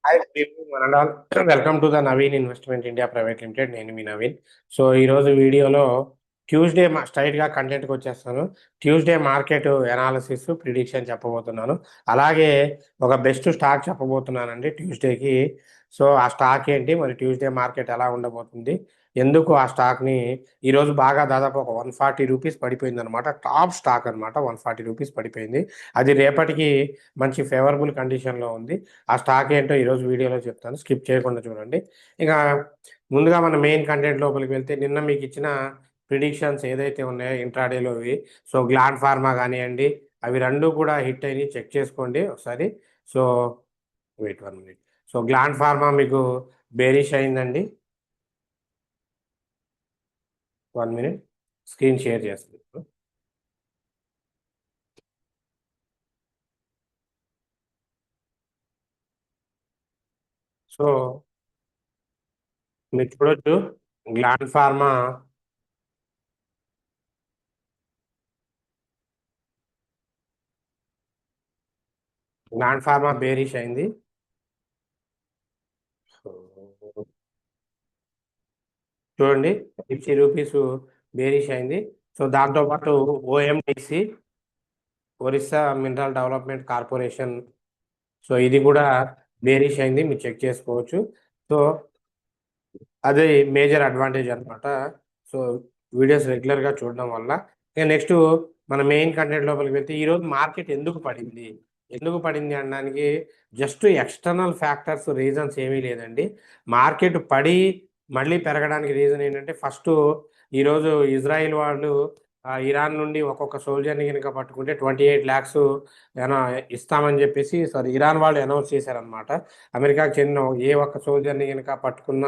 Hi good evening one and all. Welcome to the Naveen investment India private limited. నేను మీ Naveen. So ఈరోజు వీడియోలో Tuesday స్ట్రైట్గా కంటెంట్కి వచ్చేస్తాను. ట్యూస్డే మార్కెట్ ఎనాలిసిస్ ప్రిడిక్షన్ చెప్పబోతున్నాను. అలాగే ఒక బెస్ట్ స్టాక్ చెప్పబోతున్నానండి ట్యూస్డేకి. సో ఆ స్టాక్ ఏంటి, మరి ట్యూస్డే మార్కెట్ ఎలా ఉండబోతుంది, ఎందుకు ఆ స్టాక్ని ఈరోజు బాగా దాదాపు ఒక 140 రూపీస్ పడిపోయింది అనమాట. టాప్ స్టాక్ అనమాట, 140 రూపీస్ పడిపోయింది. అది రేపటికి మంచి ఫేవరబుల్ కండిషన్లో ఉంది. ఆ స్టాక్ ఏంటో ఈరోజు వీడియోలో చెప్తాను, స్కిప్ చేయకుండా చూడండి. ఇక ముందుగా మన మెయిన్ కంటెంట్ లోపలికి వెళ్తే, నిన్న మీకు ఇచ్చిన ప్రిడిక్షన్స్ ఏదైతే ఉన్నాయో ఇంట్రాడేలోవి, సో గ్లాండ్ ఫార్మా కానివ్వండి, అవి రెండు కూడా హిట్ అయినాయి. చెక్ చేసుకోండి ఒకసారి. So wait 1 minute. So Gland Pharma మీకు బేరిష్ అయిందండి. 1 మినిట్, స్క్రీన్ షేర్ చేస్తుంది. సో మీరు చూడొచ్చు, గ్లాండ్ ఫార్మా బేరిష్ అయింది. సో చూడండి, 50 రూపీస్ బేరిష్ అయింది. సో దాంతోపాటు OMDC, Orissa mineral development corporation, so ఇది కూడా బేరిష్ అయింది, మీరు చెక్ చేసుకోవచ్చు. సో అదే మేజర్ అడ్వాంటేజ్ అనమాట. సో వీడియోస్ రెగ్యులర్గా చూడడం వల్ల. ఇక నెక్స్ట్ మన మెయిన్ కంటెంట్ లోపలికి వెళ్తే, ఈరోజు మార్కెట్ ఎందుకు పడింది అనడానికి జస్ట్ ఎక్స్టర్నల్ ఫ్యాక్టర్స్, రీజన్స్ ఏమీ లేదండి. మార్కెట్ పడి మళ్ళీ పెరగడానికి రీజన్ ఏంటంటే, ఫస్ట్ ఈరోజు ఇజ్రాయిల్ వాళ్ళు ఇరాన్ నుండి ఒక్కొక్క సోల్జర్ని కనుక పట్టుకుంటే 28 lakhs ఇస్తామని చెప్పేసి, సారీ, ఇరాన్ వాళ్ళు అనౌన్స్ చేశారనమాట. అమెరికాకు చెందిన ఏ ఒక్క సోల్జర్ని కనుక పట్టుకున్న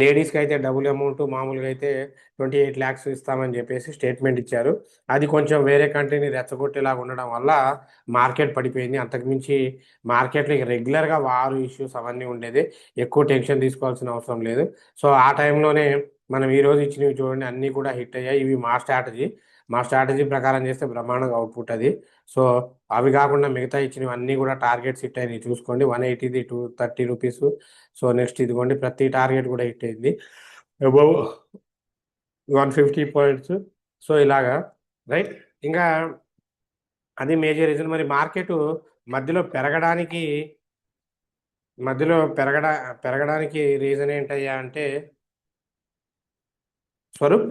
లేడీస్కి అయితే డబుల్ అమౌంట్, మామూలుగా అయితే 28 lakhs ఇస్తామని చెప్పేసి స్టేట్మెంట్ ఇచ్చారు. అది కొంచెం వేరే కంట్రీని రెచ్చగొట్టేలాగా ఉండడం వల్ల మార్కెట్ పడిపోయింది. అంతకుమించి మార్కెట్లో ఇక రెగ్యులర్గా వారు ఇష్యూస్ అవన్నీ ఉండేది, ఎక్కువ టెన్షన్ తీసుకోవాల్సిన అవసరం లేదు. సో ఆ టైంలోనే మనం ఈరోజు ఇచ్చినవి చూడండి, అన్నీ కూడా హిట్ అయ్యాయి. ఇవి మా స్ట్రాటజీ ప్రకారం చేస్తే బ్రహ్మాండంగా అవుట్పుట్ అది. సో అవి కాకుండా మిగతా ఇచ్చినవి అన్నీ కూడా టార్గెట్స్ హిట్ అయినాయి. చూసుకోండి, 180ది 230 రూపీస్. సో నెక్స్ట్ ఇదిగోండి, ప్రతి టార్గెట్ కూడా హిట్ అయింది, అబౌవ్ 150 పాయింట్స్. సో ఇలాగా, రైట్. ఇంకా అది మేజర్ రీజన్. మరి మార్కెట్ మధ్యలో పెరగడానికి మధ్యలో పెరగడానికి రీజన్ ఏంటయ్యా అంటే, స్వరూప్,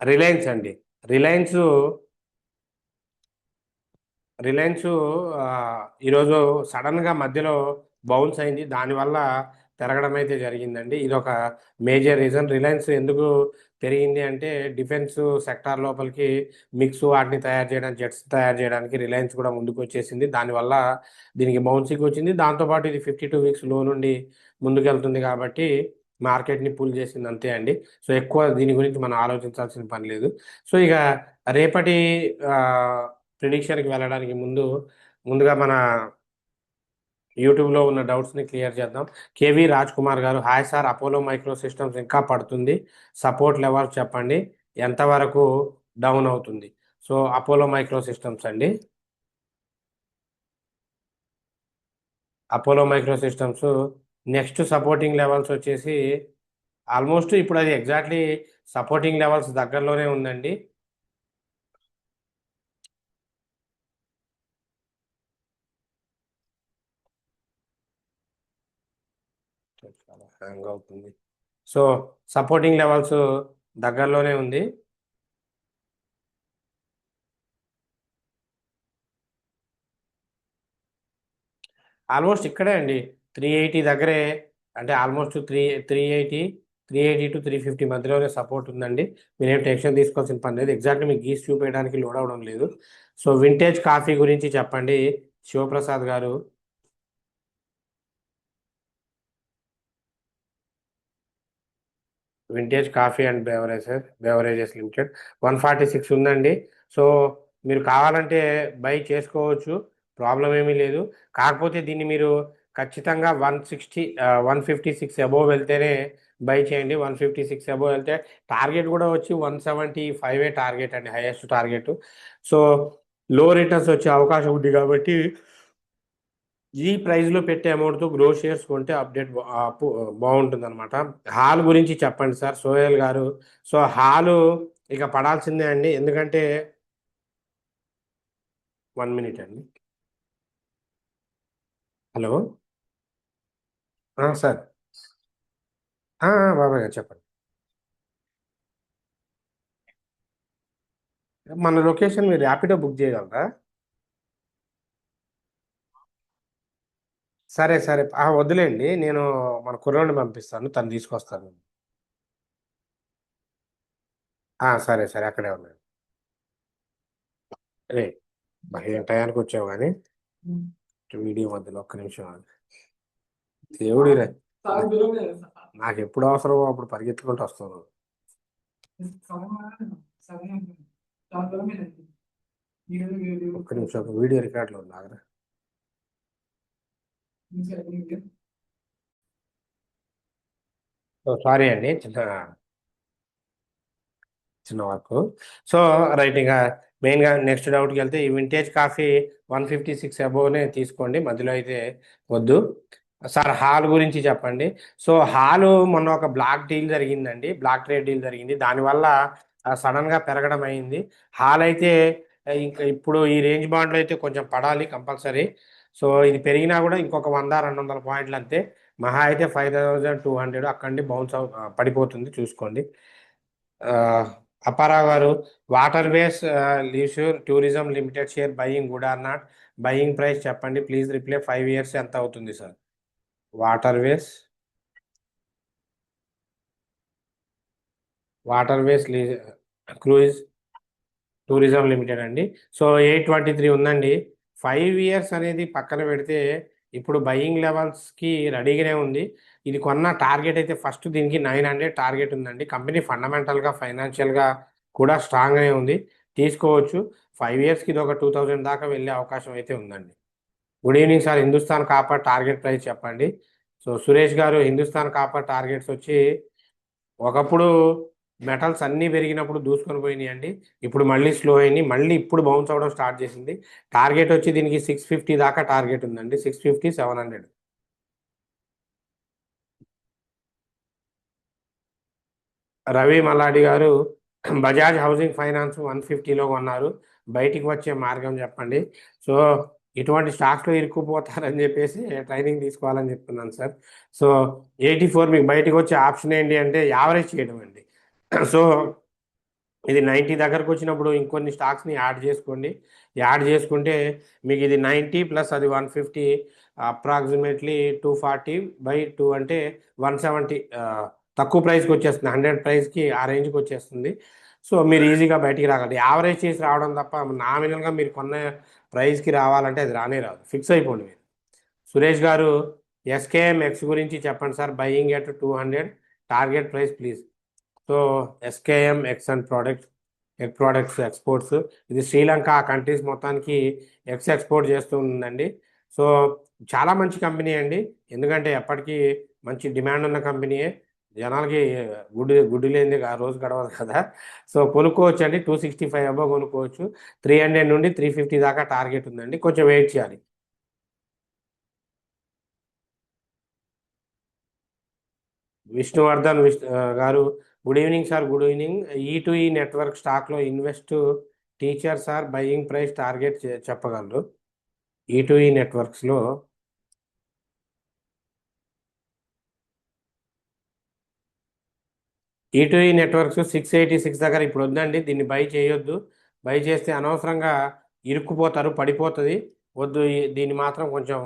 రిలయన్స్ అండి. రిలయన్స్ రిలయన్స్ ఈరోజు సడన్గా మధ్యలో బౌన్స్ అయింది, దానివల్ల పెరగడం అయితే జరిగిందండి. ఇది ఒక మేజర్ రీజన్. రిలయన్స్ ఎందుకు పెరిగింది అంటే, డిఫెన్స్ సెక్టార్ లోపలికి మిక్స్ వాటిని తయారు చేయడానికి, జెట్స్ తయారు చేయడానికి రిలయన్స్ కూడా ముందుకు వచ్చేసింది. దానివల్ల దీనికి బౌన్సింగ్ వచ్చింది. దాంతోపాటు ఇది 52 weeks లో నుండి ముందుకెళ్తుంది కాబట్టి మార్కెట్ని పుల్ చేసింది, అంతే అండి. సో ఎక్కువ దీని గురించి మనం ఆలోచించాల్సిన పని లేదు. సో ఇక రేపటి ప్రిడిక్షన్కి వెళ్ళడానికి ముందుగా మన యూట్యూబ్లో ఉన్న డౌట్స్ని క్లియర్ చేద్దాం. కేవీ రాజ్ కుమార్ గారు, hi sir, Apollo micro systems ఇంకా పడుతుంది, సపోర్ట్ లెవెల్ చెప్పండి, ఎంతవరకు డౌన్ అవుతుంది? సో అపోలో మైక్రో సిస్టమ్స్ అండి, Apollo micro systems next supporting levels వచ్చేసి ఆల్మోస్ట్ ఇప్పుడు అది ఎగ్జాక్ట్లీ సపోర్టింగ్ లెవెల్స్ దగ్గరలోనే ఉందండి. హ్యాంగ్ అవుతుంది. సో సపోర్టింగ్ లెవెల్స్ దగ్గరలోనే ఉంది. ఆల్మోస్ట్ ఇక్కడే అండి, 380 దగ్గరే. అంటే ఆల్మోస్ట్ త్రీ ఎయిటీ 380 to 350 మధ్యలోనే సపోర్ట్ ఉందండి. మీరేం టెన్షన్ తీసుకోవాల్సిన పని లేదు. ఎగ్జాక్ట్లీ మీకు గీసి చూపించడానికి లోడ్ అవడం లేదు. సో వింటేజ్ కాఫీ గురించి చెప్పండి శివప్రసాద్ గారు. Vintage coffee and beverages limited 146 ఉందండి. సో మీరు కావాలంటే బై చేసుకోవచ్చు, ప్రాబ్లం ఏమీ లేదు. కాకపోతే దీన్ని మీరు ఖచ్చితంగా 156 అబోవ్ వెళ్తేనే బై చేయండి. 156 అబోవ్ వెళ్తే టార్గెట్ కూడా వచ్చి 175 టార్గెట్ అండి, హైయెస్ట్ టార్గెట్. సో లో రిటర్న్స్ వచ్చే అవకాశం ఉంది కాబట్టి ఈ ప్రైస్లో పెట్టే అమౌంట్తో గ్రో షేర్స్ కొంటే అప్డేట్ బాగుంటుంది అనమాట. హాల్ గురించి చెప్పండి సార్ సోహెల్ గారు. సో హాలు ఇక పడాల్సిందే అండి, ఎందుకంటే 1 మినిట్ అండి. హలో. సార్. బాబాయ్ గారు చెప్పండి. మన లొకేషన్ మీరు ర్యాపిడో బుక్ చేయగలరా? సరే సరే, వద్దులేండి, నేను మన కుర్రోడిని పంపిస్తాను, తను తీసుకొస్తాను. సరే సరే, అక్కడే ఉన్నాను. రే, ఏం టయానికి వచ్చావు కానీ వీడియో మధ్యలో ఒక్క నిమిషం ఆగు. దేవుడి రే, నాకు ఎప్పుడు అవసరమో అప్పుడు పరిగెత్తుకుంటూ వస్తాను. ఒక్క నిమిషం, వీడియో రికార్డులో ఉంది, ఆగరా. సారీ అండి, చిన్న చిన్న వర్క్. సో రైట్, ఇంకా మెయిన్గా నెక్స్ట్ డౌట్కి వెళ్తే, ఈ వింటేజ్ కాఫీ 156 అబోవ్నే తీసుకోండి, మధ్యలో అయితే వద్దు. సార్ హాల్ గురించి చెప్పండి. సో హాలు మొన్న ఒక బ్లాక్ డీల్ జరిగిందండి, బ్లాక్ ట్రేడ్ డీల్ జరిగింది, దానివల్ల సడన్గా పెరగడం అయింది. హాల్ అయితే ఇంకా ఇప్పుడు ఈ రేంజ్ బాండ్లో అయితే కొంచెం పడాలి కంపల్సరీ. సో ఇది పెరిగినా కూడా ఇంకొక 100-200 పాయింట్లు అంతే, మహా అయితే 5200 అక్కడి బౌన్స్ పడిపోతుంది, చూసుకోండి. అప్పారావు గారు, water ways leisure tourism limited share buying good or not, buying price చెప్పండి ప్లీజ్, రిప్లై 5 years ఎంత అవుతుంది sir? Water ways, water ways cruise tourism limited అండి. సో 823 ఉందండి. 5 years అనేది పక్కన పెడితే ఇప్పుడు బయింగ్ లెవెల్స్కి రెడీగానే ఉంది. ఇది కొన్న టార్గెట్ అయితే ఫస్ట్ దీనికి 900 టార్గెట్ ఉందండి. కంపెనీ ఫండమెంటల్గా ఫైనాన్షియల్గా కూడా స్ట్రాంగ్గానే ఉంది, తీసుకోవచ్చు. 5 yearsకి ఇది ఒక 2000 దాకా వెళ్ళే అవకాశం అయితే ఉందండి. Good evening sir, Hindustan copper target price చెప్పండి. సో సురేష్ గారు, హిందుస్థాన్ కాపర్ టార్గెట్స్ వచ్చి ఒకప్పుడు మెటల్స్ అన్నీ పెరిగినప్పుడు దూసుకొని పోయినాయండి, ఇప్పుడు మళ్ళీ స్లో అయినాయి, మళ్ళీ ఇప్పుడు బౌన్స్ అవ్వడం స్టార్ట్ చేసింది. టార్గెట్ వచ్చి దీనికి 650 దాకా టార్గెట్ ఉందండి, 650-700. రవి మల్లాడి గారు, బజాజ్ హౌసింగ్ ఫైనాన్స్ 150లో కొన్నారు, బయటికి వచ్చే మార్గం చెప్పండి. సో ఇటువంటి స్టాక్స్లో ఇరుక్కుపోతారని చెప్పేసి ట్రైనింగ్ తీసుకోవాలని చెప్తున్నాను సార్. సో 84 మీకు బయటికి వచ్చే ఆప్షన్ ఏంటి అంటే యావరేజ్ చేయడం అండి. సో ఇది 90 దగ్గరకు వచ్చినప్పుడు ఇంకొన్ని స్టాక్స్ని యాడ్ చేసుకోండి, యాడ్ చేసుకుంటే మీకు ఇది 90 ప్లస్ అది 150, అప్రాక్సిమేట్లీ 240/2 అంటే 170, తక్కువ ప్రైస్కి వచ్చేస్తుంది, 100 ప్రైస్కి ఆ రేంజ్కి వచ్చేస్తుంది. సో మీరు ఈజీగా బయటికి రాగలరు, యావరేజ్ చేసి రావడం తప్ప నామినల్గా మీరు కొన్న ప్రైస్కి రావాలంటే అది రానే రాదు, ఫిక్స్ అయిపోండి మీరు. సురేష్ గారు, ఎస్కేఎం ఎక్స్ గురించి చెప్పండి sir, buying at 200, target price please. So SKM X and products exports, ఇది శ్రీలంక కంట్రీస్ మొత్తానికి ఎక్స్పోర్ట్ చేస్తూ ఉందండి. సో చాలా మంచి కంపెనీ అండి, ఎందుకంటే ఎప్పటికీ మంచి డిమాండ్ ఉన్న కంపెనీయే, జనాలకి గుడ్డు లేనిది ఆ రోజు గడవదు కదా. సో కొనుక్కోవచ్చు అండి, 265 అబవ్ కొనుక్కోవచ్చు, 300 నుండి 350 దాకా టార్గెట్ ఉందండి, కొంచెం వెయిట్ చేయాలి. విష్ణువర్ధన్ గారు, good evening sir, good evening. ఈ నెట్వర్క్ స్టాక్లో invest, teacher sir buying price target చెప్పగలరు? ఈ నెట్వర్క్స్లో ఈ నెట్వర్క్స్ 686 దగ్గర ఇప్పుడు వద్దండి, దీన్ని బై చేయొద్దు, బై చేస్తే అనవసరంగా ఇరుక్కుపోతారు, పడిపోతుంది, వద్దు. దీన్ని మాత్రం కొంచెం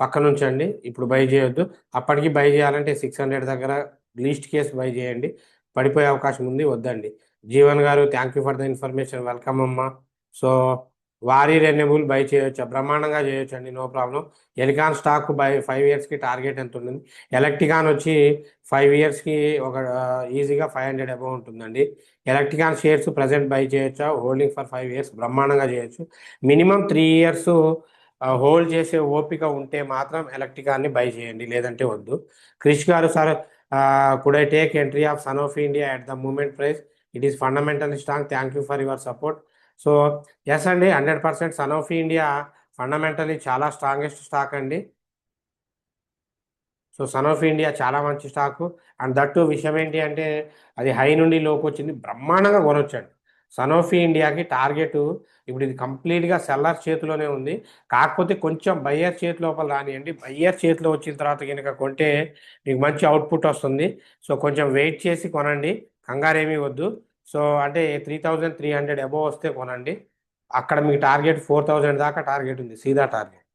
పక్కన ఉంచండి, ఇప్పుడు బై చేయొద్దు. అప్పటికి బై చేయాలంటే 600 దగ్గర లీస్ట్ కేసు బై చేయండి, పడిపోయే అవకాశం ఉంది, వద్దండి. జీవన్ గారు, thank you for the information, welcome అమ్మా. సో వారీ రెన్యూబుల్ బై చేయొచ్చా? బ్రహ్మాండంగా చేయొచ్చు అండి, no problem. Elecon stock buy 5 yearsకి టార్గెట్ ఎంత ఉంటుంది? ఎలక్ట్రికాన్ వచ్చి 5 yearsకి ఒక ఈజీగా 500 అబౌవ్ ఉంటుందండి. ఎలక్ట్రికాన్ షేర్స్ ప్రజెంట్ బై చేయొచ్చా? హోల్డింగ్ ఫర్ 5 years బ్రహ్మాండంగా చేయొచ్చు. మినిమం 3 years హోల్డ్ చేసే ఓపిక ఉంటే మాత్రం ఎలక్ట్రికాన్ని బై చేయండి, లేదంటే వద్దు. క్రిష్ గారు, sir could I take entry of Sanofi India at the moment price? It is fundamental strong, thank you for your support. So yes అండి, 100% సనోఫీ ఇండియా ఫండమెంటలీ చాలా స్ట్రాంగెస్ట్ స్టాక్ అండి. సో సనోఫీ ఇండియా చాలా మంచి stock. And that విషయం ఏంటి అంటే అది high నుండి లోకి వచ్చింది, బ్రహ్మాండంగా కొనొచ్చండి. సనోఫీ ఇండియాకి టార్గెట్ ఇప్పుడు ఇది కంప్లీట్గా సెల్లర్ చేతిలోనే ఉంది. కాకపోతే కొంచెం బయ్యర్ చేతి లోపల రానియండి. బయ్యర్ చేతిలో వచ్చిన తర్వాత కనుక కొంటే మీకు మంచి అవుట్పుట్ వస్తుంది. సో కొంచెం వెయిట్ చేసి కొనండి, కంగారేమీ వద్దు. సో అంటే 3300 అబోవ్ వస్తే కొనండి. అక్కడ మీకు టార్గెట్ 4000 దాకా టార్గెట్ ఉంది, సీదా టార్గెట్.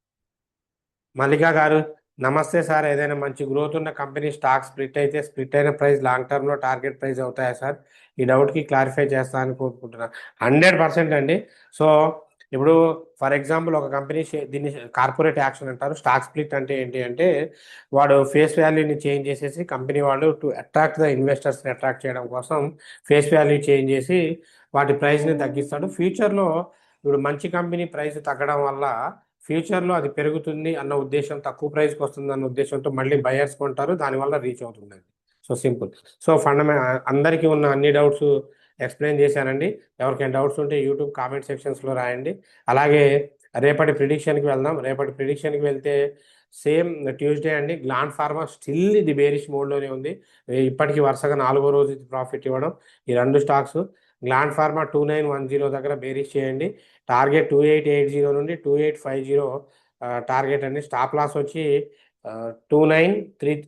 మల్లికా గారు నమస్తే సార్. ఏదైనా మంచి గ్రోత్ ఉన్న కంపెనీ స్టాక్ స్ప్లిట్ అయితే స్ప్లిట్ అయిన ప్రైస్ లాంగ్ టర్మ్లో టార్గెట్ ప్రైస్ అవుతాయా సార్? ఈ డౌట్కి క్లారిఫై చేస్తానని కోరుకుంటున్నాను. 100% అండి. సో ఇప్పుడు ఫర్ ఎగ్జాంపుల్ ఒక కంపెనీ దీన్ని కార్పొరేట్ యాక్షన్ అంటారు. స్టాక్ స్ప్లిట్ అంటే ఏంటి అంటే వాడు ఫేస్ వాల్యూని చేంజ్ చేసేసి కంపెనీ వాళ్ళు టు అట్రాక్ట్ ద ఇన్వెస్టర్స్ని అట్రాక్ట్ చేయడం కోసం ఫేస్ వాల్యూ చేంజ్ చేసి వాటి ప్రైస్ని తగ్గిస్తాడు. ఫ్యూచర్లో ఇప్పుడు మంచి కంపెనీ ప్రైస్ తగ్గడం వల్ల ఫ్యూచర్లో అది పెరుగుతుంది అన్న ఉద్దేశం, తక్కువ ప్రైస్కి వస్తుంది అన్న ఉద్దేశంతో మళ్ళీ బయర్స్ కొంటారు, దానివల్ల రీచ్ అవుతుందండి. So simple. సో అందరికీ ఉన్న అన్ని డౌట్స్ ఎక్స్ప్లెయిన్ చేశానండి. ఎవరికైనా డౌట్స్ ఉంటే యూట్యూబ్ కామెంట్ సెక్షన్స్లో రాయండి. అలాగే రేపటి ప్రిడిక్షన్కి వెళ్దాం. రేపటి ప్రిడిక్షన్కి వెళ్తే సేమ్ ట్యూస్డే అండి. గ్లాండ్ ఫార్మా స్టిల్ ఇది బేరిష్ మోడ్లోనే ఉంది. ఇప్పటికీ వరుసగా 4వ రోజు ప్రాఫిట్ ఇవ్వడం. ఈ రెండు స్టాక్స్ గ్లాండ్ ఫార్మా 2910 దగ్గర బేరిష్ చేయండి. టార్గెట్ 2880 నుండి 2850 టార్గెట్ అండి. స్టాప్ లాస్ వచ్చి 29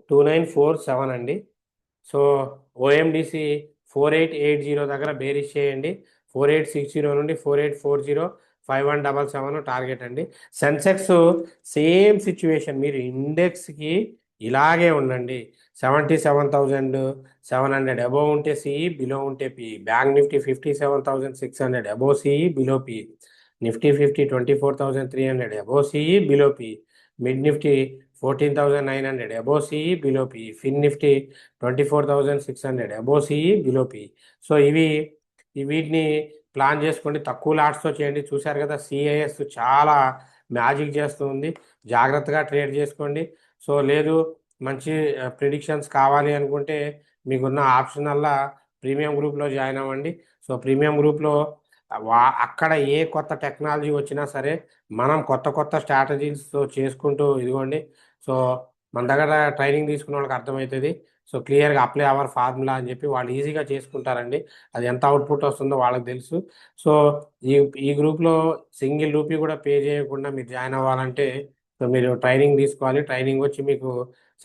2947 అండి. సో ఓఎండిసి 4880 దగ్గర బేరిష్ చేయండి. 4860 నుండి 4840 5177 టార్గెట్ అండి. సెన్సెక్స్ సేమ్ సిచ్యువేషన్, మీరు ఇండెక్స్కి ఇలాగే ఉండండి. 77,700 అబోవ్ ఉంటే సిఈ, బిలో ఉంటే PE. Bank Nifty 57,600 above CE, below PE. Nifty 50 24,300 above CE, below PE. Mid Nifty 14,900 above CE, below PE. Fin Nifty 24,600 above CE, below PE. So వీటిని plan చేసుకోండి, తక్కువ లాట్స్తో చేయండి. చూశారు కదా సిఐఎస్ చాలా మ్యాజిక్ చేస్తుంది. జాగ్రత్తగా ట్రేడ్ చేసుకోండి. సో లేదు మంచి ప్రిడిక్షన్స్ కావాలి అనుకుంటే మీకున్న ఆప్షన్ వల్ల ప్రీమియం గ్రూప్లో జాయిన్ అవ్వండి. సో ప్రీమియం గ్రూప్లో అక్కడ ఏ కొత్త టెక్నాలజీ వచ్చినా సరే మనం కొత్త కొత్త స్ట్రాటజీస్తో చేసుకుంటూ ఇదిగోండి. సో మన దగ్గర ట్రైనింగ్ తీసుకున్న వాళ్ళకి అర్థమవుతుంది. సో క్లియర్గా అప్లై అవర్ ఫార్ములా అని చెప్పి వాళ్ళు ఈజీగా చేసుకుంటారండి. అది ఎంత అవుట్పుట్ వస్తుందో వాళ్ళకి తెలుసు. సో ఈ ఈ గ్రూప్లో సింగిల్ రూపీ కూడా పే చేయకుండా మీరు జాయిన్ అవ్వాలంటే సో మీరు ట్రైనింగ్ తీసుకోవాలి. ట్రైనింగ్ వచ్చి మీకు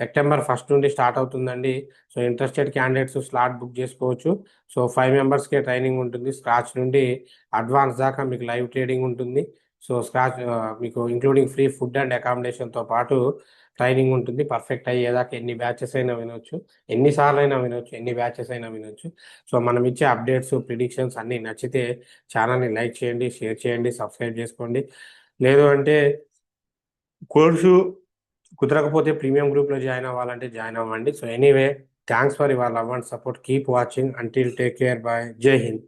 సెప్టెంబర్ 1 నుండి స్టార్ట్ అవుతుందండి. So interested candidates slot book చేసుకోవచ్చు. సో 5 మెంబర్స్కే ట్రైనింగ్ ఉంటుంది. స్క్రాచ్ నుండి అడ్వాన్స్ దాకా మీకు లైవ్ ట్రేడింగ్ ఉంటుంది. సో స్క్రాచ్ మీకు ఇంక్లూడింగ్ ఫ్రీ ఫుడ్ అండ్ అకామిడేషన్తో పాటు ట్రైనింగ్ ఉంటుంది. పర్ఫెక్ట్ అయ్యేదాకా ఎన్ని బ్యాచెస్ అయినా వినొచ్చు, ఎన్నిసార్లు అయినా వినొచ్చు, ఎన్ని బ్యాచెస్ అయినా వినొచ్చు. సో మనం ఇచ్చే అప్డేట్స్, ప్రిడిక్షన్స్ అన్నీ నచ్చితే ఛానల్ని లైక్ చేయండి, షేర్ చేయండి, సబ్స్క్రైబ్ చేసుకోండి. లేదు అంటే కోర్సు కుదరకపోతే ప్రీమియం గ్రూప్లో జాయిన్ అవ్వాలంటే జాయిన్ అవ్వండి. So anyway, thanks for your love and support. Keep watching. Until take care. Bye. జై హింద్.